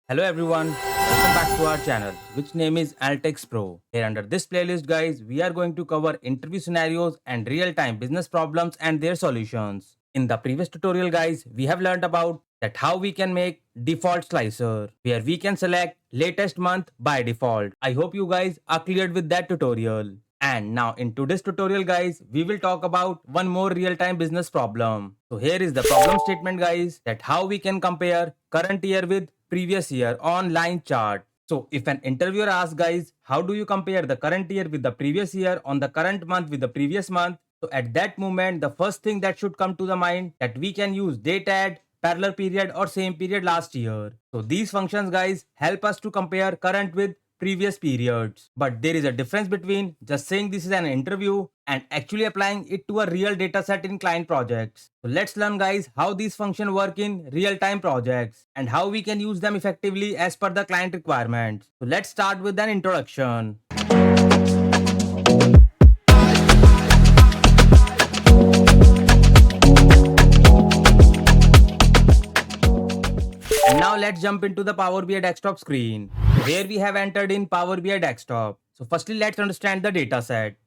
Hello everyone, welcome back to our channel, which name is Altex Pro. Here under this playlist guys, we are going to cover interview scenarios and real-time business problems and their solutions. In the previous tutorial guys, we have learned about that how we can make default slicer, where we can select latest month by default. I hope you guys are cleared with that tutorial. And now in today's tutorial guys, we will talk about one more real-time business problem. So here is the problem statement guys, that how we can compare current year with previous year on line chart. So if an interviewer asks guys, how do you compare the current year with the previous year on the current month with the previous month? So at that moment, the first thing that should come to the mind that we can use date add, parallel period or same period last year. So these functions guys help us to compare current with previous periods. But there is a difference between just saying this is an interview and actually applying it to a real data set in client projects. So let's learn guys how these functions work in real-time projects and how we can use them effectively as per the client requirements. So let's start with an introduction. And now let's jump into the Power BI desktop screen, where we have entered in Power BI desktop. So firstly, let's understand the data set.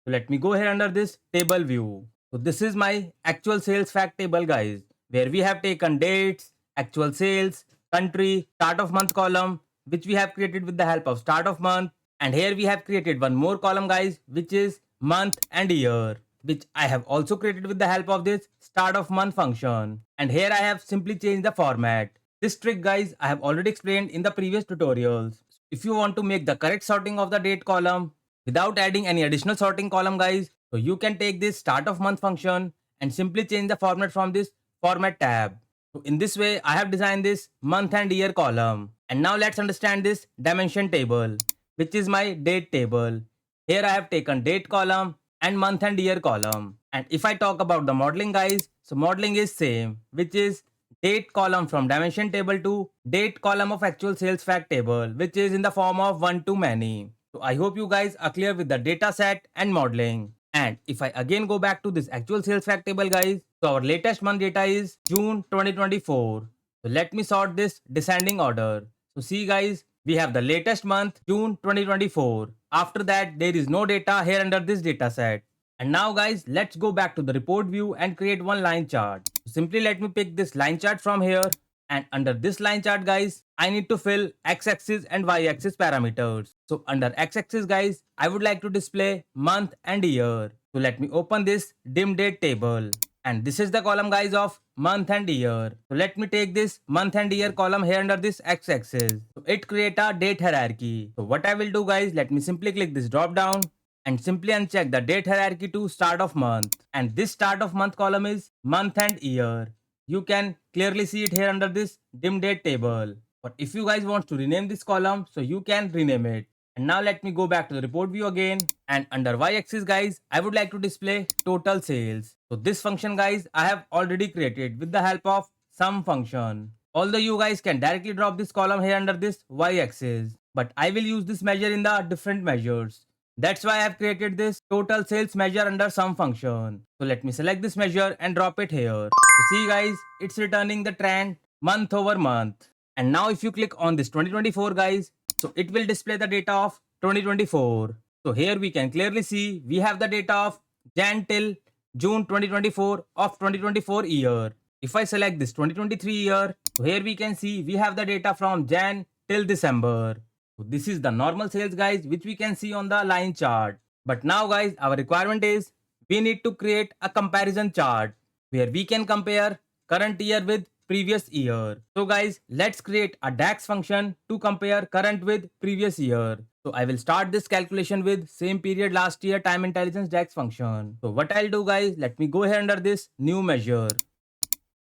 So let me go here under this table view. So this is my actual sales fact table guys, where we have taken dates, actual sales, country, start of month column, which we have created with the help of start of month. And here we have created one more column guys, which is month and year, which I have also created with the help of this start of month function. And here I have simply changed the format. This trick guys I have already explained in the previous tutorials. If you want to make the correct sorting of the date column without adding any additional sorting column guys, so you can take this start of month function and simply change the format from this format tab. So in this way I have designed this month and year column. And now let's understand this dimension table, which is my date table. Here I have taken date column and month and year column. And if I talk about the modeling guys, so modeling is same, which is date column from dimension table to date column of actual sales fact table, which is in the form of one to many. So I hope you guys are clear with the data set and modeling. And if I again go back to this actual sales fact table guys, so our latest month data is June 2024. So let me sort this descending order. So see guys, we have the latest month June 2024. After that there is no data here under this data set. And now guys, let's go back to the report view and create one line chart. Simply let me pick this line chart from here, and under this line chart guys, I need to fill x-axis and y-axis parameters. So under x-axis guys, I would like to display month and year. So let me open this dim date table. And this is the column guys of month and year. So let me take this month and year column here under this x-axis. So it create a date hierarchy. So what I will do guys, let me simply click this drop down and simply uncheck the date hierarchy to start of month. And this start of month column is month and year. You can clearly see it here under this dim date table. But if you guys want to rename this column, so you can rename it. And now let me go back to the report view again. And under y-axis guys, I would like to display total sales. So this function guys, I have already created with the help of sum function. Although you guys can directly drop this column here under this y-axis. But I will use this measure in the different measures. That's why I have created this total sales measure under sum function. So let me select this measure and drop it here. So see guys, it's returning the trend month over month. And now if you click on this 2024 guys, so it will display the data of 2024. So here we can clearly see we have the data of Jan till June 2024 of 2024 year. If I select this 2023 year, so here we can see we have the data from Jan till December. So this is the normal sales guys, which we can see on the line chart. But now guys, our requirement is we need to create a comparison chart where we can compare current year with previous year. So guys, let's create a DAX function to compare current with previous year. So I will start this calculation with same period last year time intelligence DAX function. So what I'll do guys, let me go here under this new measure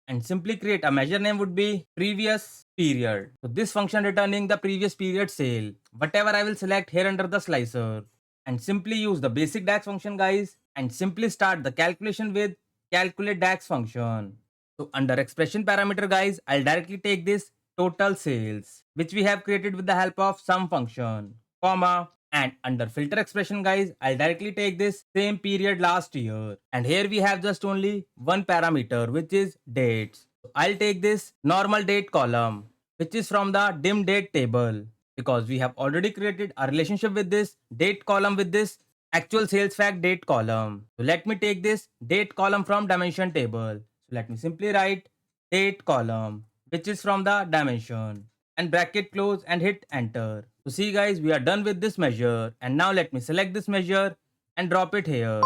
and simply create a measure name would be previous period. So this function returning the previous period sale, whatever I will select here under the slicer, and simply use the basic DAX function guys and simply start the calculation with calculate DAX function. So under expression parameter guys, I'll directly take this total sales, which we have created with the help of sum function, comma, and under filter expression guys, I'll directly take this same period last year. And here we have just only one parameter, which is dates. So I'll take this normal date column, which is from the dim date table, because we have already created a relationship with this date column with this actual sales fact date column. So let me take this date column from dimension table. So let me simply write date column, which is from the dimension, and bracket close and hit enter. So see guys, we are done with this measure, and now let me select this measure and drop it here.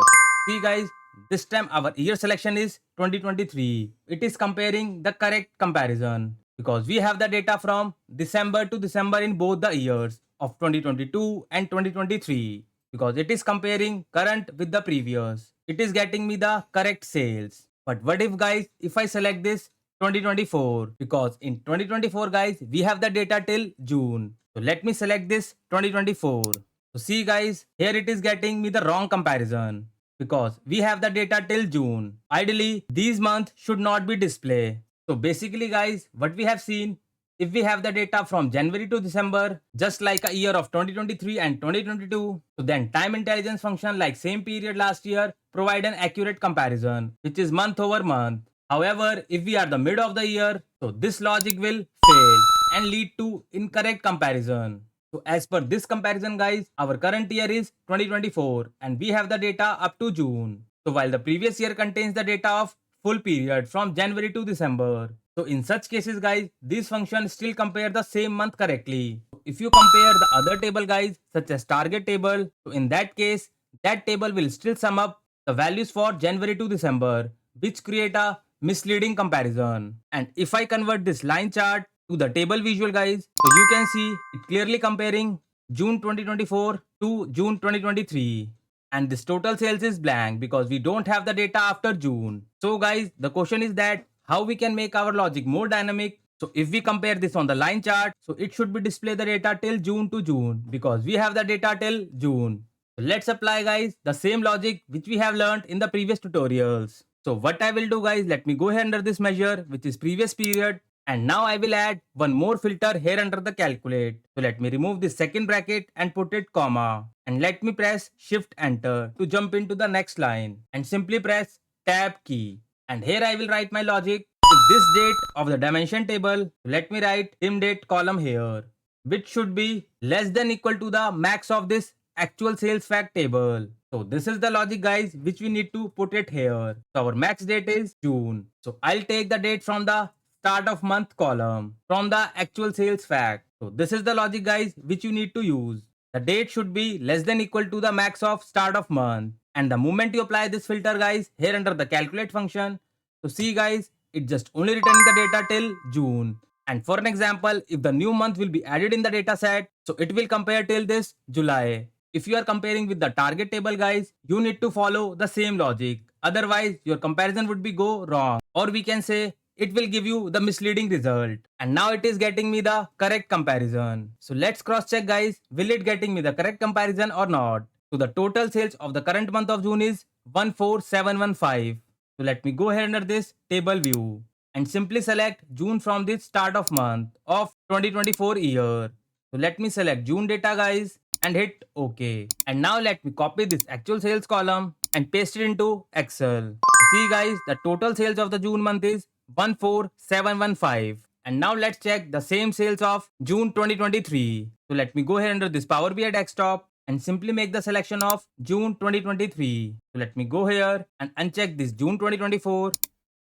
See guys, this time our year selection is 2023. It is comparing the correct comparison, because we have the data from December to December in both the years of 2022 and 2023, because it is comparing current with the previous. It is getting me the correct sales. But what if guys, if I select this 2024, because in 2024 guys, we have the data till June. So let me select this 2024. So see guys, here it is getting me the wrong comparison, because we have the data till June. Ideally, these months should not be displayed. So basically guys, what we have seen, if we have the data from January to December, just like a year of 2023 and 2022, so then time intelligence function like same period last year provide an accurate comparison, which is month over month. However, if we are the mid of the year, so this logic will fail and lead to incorrect comparison. So as per this comparison guys, our current year is 2024 and we have the data up to June. So while the previous year contains the data of full period from January to December. So in such cases guys, these functions still compare the same month correctly. If you compare the other table guys, such as target table, so in that case, that table will still sum up the values for January to December, which create a misleading comparison. And if I convert this line chart to the table visual guys, so you can see it clearly comparing June 2024 to June 2023. And this total sales is blank because we don't have the data after June. So guys, the question is that how we can make our logic more dynamic. So if we compare this on the line chart, so it should be display the data till June to June, because we have the data till June. So let's apply guys the same logic which we have learned in the previous tutorials. So what I will do guys, let me go here under this measure, which is previous period. And now I will add one more filter here under the calculate. So let me remove this second bracket and put it comma. And let me press shift enter to jump into the next line. And simply press tab key. And here I will write my logic. If this date of the dimension table, let me write dim date column here, which should be less than equal to the max of this actual sales fact table. So this is the logic guys which we need to put it here. So our max date is June. So I'll take the date from the start of month column from the actual sales fact. So this is the logic guys which you need to use. The date should be less than equal to the max of start of month. And the moment you apply this filter guys here under the calculate function, so see guys, it just only returning the data till June. And for an example, if the new month will be added in the data set, so it will compare till this July. If you are comparing with the target table guys, you need to follow the same logic. Otherwise, your comparison would be go wrong. Or we can say it will give you the misleading result. And now it is getting me the correct comparison. So let's cross check guys, will it getting me the correct comparison or not? So the total sales of the current month of June is 14715. So let me go here under this table view and simply select June from the start of month of 2024 year. So let me select June data guys and hit OK. And now let me copy this actual sales column and paste it into Excel. So see guys, the total sales of the June month is 14715. And now let's check the same sales of June 2023. So let me go here under this Power BI desktop and simply make the selection of June 2023. So let me go here and uncheck this June 2024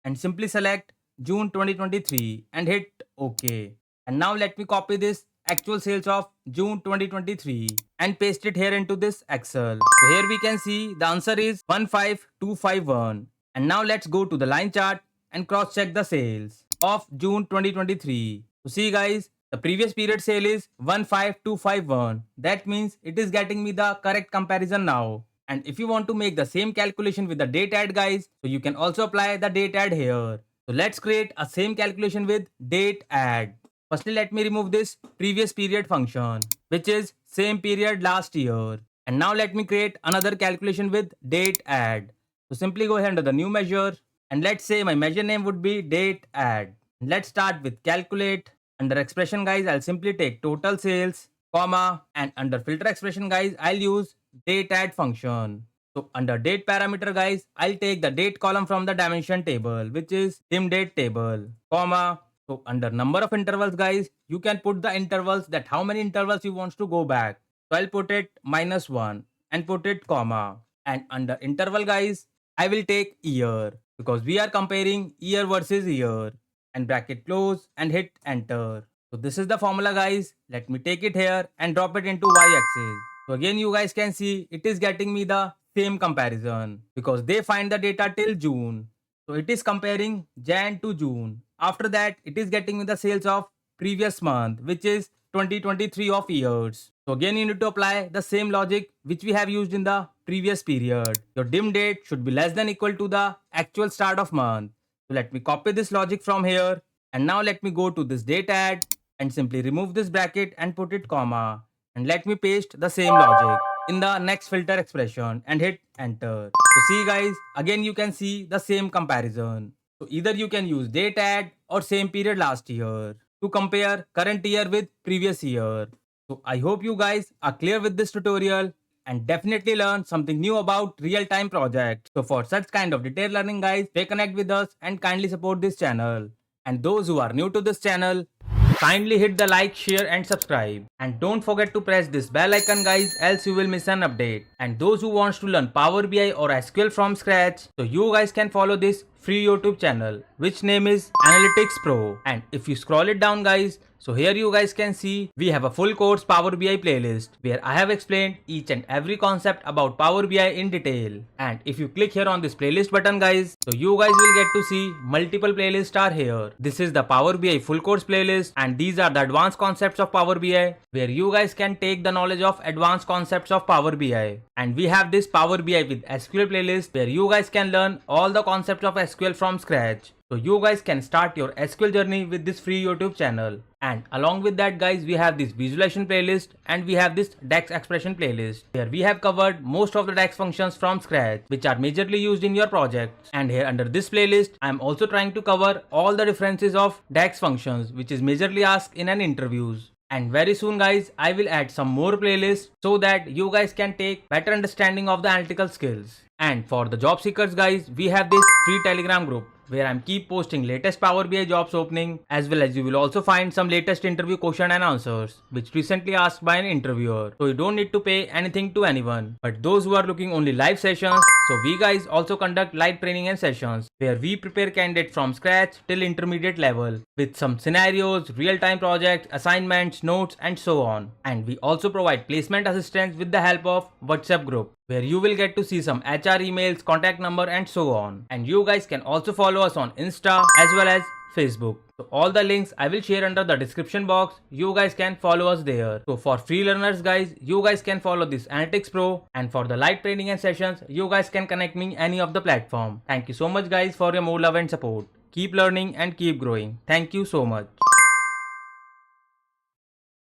and simply select June 2023 and hit OK. And now let me copy this actual sales of June 2023 and paste it here into this Excel. So here we can see the answer is 15251. And now let's go to the line chart and cross check the sales of June 2023. So see guys, the previous period sale is 15251. That means it is getting me the correct comparison now. And if you want to make the same calculation with the date add guys, so you can also apply the date add here. So let's create a same calculation with date add. Firstly, let me remove this previous period function, which is same period last year. And now let me create another calculation with date add. So simply go ahead under the new measure. And let's say my measure name would be date add. Let's start with calculate. Under expression guys, I'll simply take total sales, comma, and under filter expression guys, I'll use date add function. So under date parameter guys, I'll take the date column from the dimension table, which is dim date table, comma. So under number of intervals guys, you can put the intervals that how many intervals you want to go back. So I'll put it -1 and put it comma. And under interval guys, I will take year because we are comparing year versus year. And bracket close and hit enter. So this is the formula guys. Let me take it here and drop it into y-axis. So again you guys can see it is getting me the same comparison because they find the data till June. So it is comparing Jan to June. After that, it is getting me the sales of previous month, which is 2023 of years. So again, you need to apply the same logic which we have used in the previous period. Your dim date should be less than equal to the actual start of month. So let me copy this logic from here. And now let me go to this date add and simply remove this bracket and put it comma. And let me paste the same logic in the next filter expression and hit enter. So see guys, again you can see the same comparison. So either you can use date add or same period last year to compare current year with previous year. So I hope you guys are clear with this tutorial and definitely learn something new about real-time projects. So for such kind of detailed learning guys, stay connect with us and kindly support this channel. And those who are new to this channel, kindly hit the like, share and subscribe. And don't forget to press this bell icon guys, else you will miss an update. And those who wants to learn Power BI or SQL from scratch, so you guys can follow this free YouTube channel, which name is Analytics Pro. And if you scroll it down guys, so here you guys can see we have a full course Power BI playlist where I have explained each and every concept about Power BI in detail. And if you click here on this playlist button guys, so you guys will get to see multiple playlists are here. This is the Power BI full course playlist and these are the advanced concepts of Power BI where you guys can take the knowledge of advanced concepts of Power BI. And we have this Power BI with SQL playlist where you guys can learn all the concepts of SQL from scratch. So you guys can start your SQL journey with this free YouTube channel. And along with that guys, we have this visualization playlist and we have this DAX expression playlist where we have covered most of the DAX functions from scratch which are majorly used in your projects. And here under this playlist, I am also trying to cover all the differences of DAX functions which is majorly asked in an interviews. And very soon guys, I will add some more playlists so that you guys can take better understanding of the analytical skills. And for the job seekers guys, we have this free Telegram group where I'm keep posting latest Power BI jobs opening, as well as you will also find some latest interview question and answers which recently asked by an interviewer. So you don't need to pay anything to anyone. But those who are looking only live sessions, so we guys also conduct live training and sessions where we prepare candidates from scratch till intermediate level with some scenarios, real-time projects, assignments, notes and so on. And we also provide placement assistance with the help of WhatsApp group where you will get to see some HR emails, contact number and so on. And you guys can also follow us on Insta as well as Facebook. So all the links I will share under the description box. You guys can follow us there. So for free learners guys, you guys can follow this Analytics Pro, and for the live training and sessions, you guys can connect me any of the platform. Thank you so much guys for your more love and support. Keep learning and keep growing. Thank you so much.